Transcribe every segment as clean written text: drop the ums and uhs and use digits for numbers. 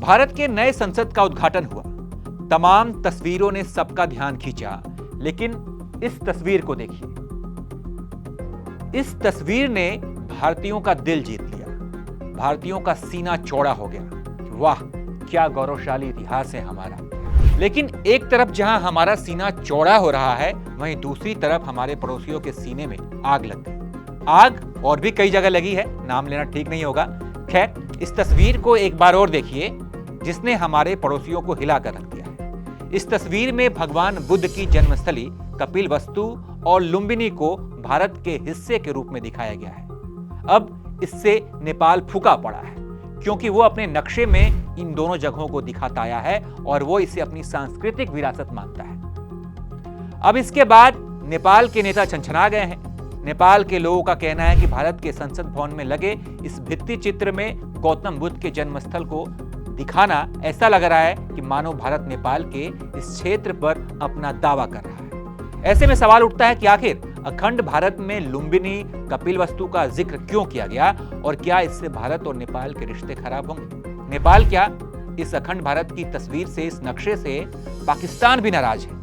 भारत के नए संसद का उद्घाटन हुआ। तमाम तस्वीरों ने सबका ध्यान खींचा, लेकिन इस तस्वीर को देखिए। इस तस्वीर ने भारतीयों का दिल जीत लिया। भारतीयों का सीना चौड़ा हो गया। वाह, क्या गौरवशाली इतिहास है हमारा। लेकिन एक तरफ जहां हमारा सीना चौड़ा हो रहा है, वहीं दूसरी तरफ हमारे पड़ोसियों के सीने में आग लग गई। आग और भी कई जगह लगी है, नाम लेना ठीक नहीं होगा। खैर, इस तस्वीर को एक बार और देखिए, जिसने हमारे पड़ोसियों को हिला कर रख दिया है। इस तस्वीर में भगवान बुद्ध की जन्मस्थली कपिलवस्तु और लुम्बिनी को भारत के हिस्से के रूप में दिखाया गया है। अब इससे नेपाल फूका पड़ा है, क्योंकि वो अपने नक्शे में इन दोनों जगहों को दिखाता आया है और वो इसे अपनी सांस्कृतिक विरासत मानता है। अब इसके बाद नेपाल के नेता छनछना गए हैं। नेपाल के लोगों का कहना है कि भारत के संसद भवन में लगे इस भित्ति चित्र में गौतम बुद्ध के जन्मस्थल को दिखाना ऐसा लग रहा है कि मानो भारत नेपाल के इस क्षेत्र पर अपना दावा कर रहा है। ऐसे में सवाल उठता है कि आखिर अखंड भारत में लुम्बिनी कपिलवस्तु का जिक्र क्यों किया गया और क्या इससे भारत और नेपाल के रिश्ते खराब होंगे? नेपाल क्या इस अखंड भारत की तस्वीर से, इस नक्शे से पाकिस्तान भी नाराज है?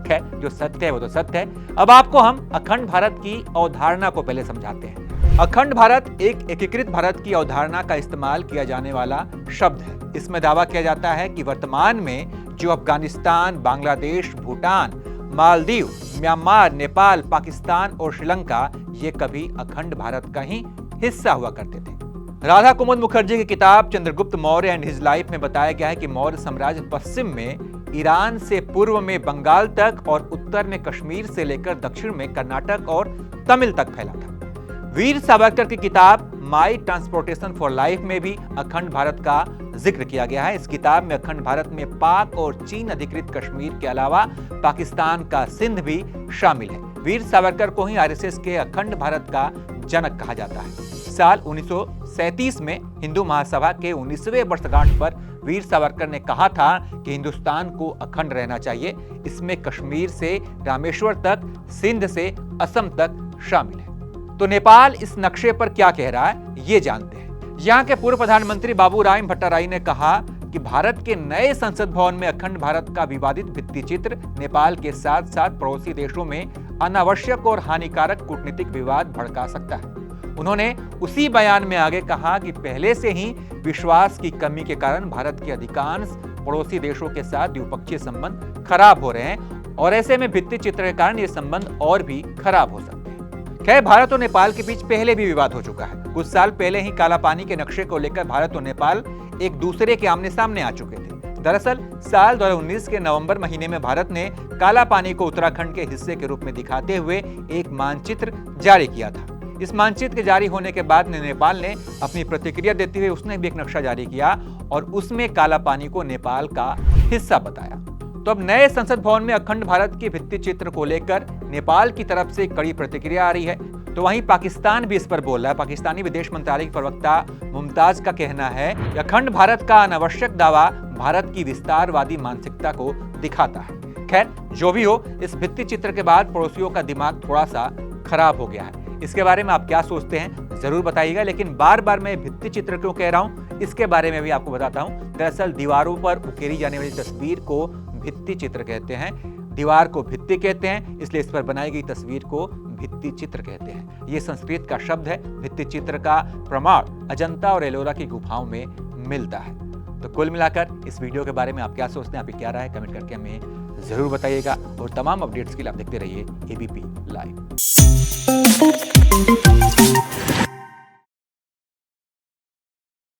खैर, जो सत्य है वो तो सत्य है। अब आपको हम अखंड भारत की अवधारणा को पहले समझाते हैं। अखंड भारत एक एकीकृत भारत की अवधारणा का इस्तेमाल किया जाने वाला शब्द है। इसमें दावा किया जाता है कि वर्तमान में जो अफगानिस्तान, बांग्लादेश, भूटान, मालदीव, म्यांमार, नेपाल, पाकिस्तान और श्रीलंका ये कभी अखंड भारत का ही हिस्सा हुआ करते थे। राधा कुमुद मुखर्जी की किताब Chandragupta Maurya and his life में बताया गया है कि मौर्य साम्राज्य पश्चिम में ईरान से पूर्व में बंगाल तक और उत्तर में कश्मीर से लेकर दक्षिण में कर्नाटक और तमिल तक फैला था। वीर सावरकर की किताब माई ट्रांसपोर्टेशन फॉर लाइफ में भी अखंड भारत का जिक्र किया गया है। इस किताब में अखंड भारत में पाक और चीन अधिकृत कश्मीर के अलावा पाकिस्तान का सिंध भी शामिल है। वीर सावरकर को ही आरएसएस के अखंड भारत का जनक कहा जाता है। साल 1937 में हिंदू महासभा के 19वें वर्षगांठ पर वीर सावरकर ने कहा था कि हिंदुस्तान को अखंड रहना चाहिए। इसमें कश्मीर से रामेश्वर तक, सिंध से असम तक शामिल है। तो नेपाल इस नक्शे पर क्या कह रहा है, ये जानते हैं। यहाँ के पूर्व प्रधानमंत्री बाबूराम भट्टाराई ने कहा कि भारत के नए संसद भवन में अखंड भारत का विवादित भित्ति चित्र नेपाल के साथ साथ पड़ोसी देशों में अनावश्यक और हानिकारक कूटनीतिक विवाद भड़का सकता है। उन्होंने उसी बयान में आगे कहा कि पहले से ही विश्वास की कमी के कारण भारत के अधिकांश पड़ोसी देशों के साथ द्विपक्षीय संबंध खराब हो रहे हैं और ऐसे में भित्ति चित्र के कारण ये संबंध और भी खराब हो सकते हैं। खैर, भारत और नेपाल के बीच पहले भी विवाद हो चुका है। कुछ साल पहले ही काला पानी के नक्शे को लेकर भारत और नेपाल एक दूसरे के आमने सामने आ चुके थे। दरअसल साल 2019 के नवंबर महीने में भारत ने काला पानी को उत्तराखंड के हिस्से के रूप में दिखाते हुए एक मानचित्र जारी किया था। इस मानचित्र के जारी होने के बाद नेपाल ने अपनी प्रतिक्रिया देते हुए उसने भी एक नक्शा जारी किया और उसमें काला पानी को नेपाल का हिस्सा बताया। तो अब नए संसद भवन में अखंड भारत के भित्ति चित्र को लेकर नेपाल की तरफ से कड़ी प्रतिक्रिया आ रही है, तो वहीं पाकिस्तान भी इस पर बोल रहा है। पाकिस्तानी विदेश मंत्रालय की प्रवक्ता मुमताज का कहना है कि अखंड भारत का अनावश्यक दावा भारत की विस्तारवादी मानसिकता को दिखाता है। खैर, जो भी हो, इस भित्ति चित्र के बाद पड़ोसियों का दिमाग थोड़ा सा खराब हो गया है। इसके बारे में आप क्या सोचते हैं जरूर बताइएगा। लेकिन बार बार मैं भित्ति चित्र क्यों कह रहा हूं, इसके बारे में भी आपको बताता हूं। दरअसल दीवारों पर उकेरी जाने वाली तस्वीर को भित्ति चित्र कहते हैं। दीवार को भित्ति कहते हैं, इसलिए इस पर बनाई गई तस्वीर को भित्ति चित्र कहते हैं। ये संस्कृत का शब्द है। भित्ति चित्र का प्रमाण अजंता और एलोरा की गुफाओं में मिलता है। तो कुल मिलाकर इस वीडियो के बारे में आप क्या सोचते हैं, आपकी क्या राय है, कमेंट करके हमें जरूर बताइएगा। और तमाम अपडेट्स के लिए आप देखते रहिए एबीपी लाइव।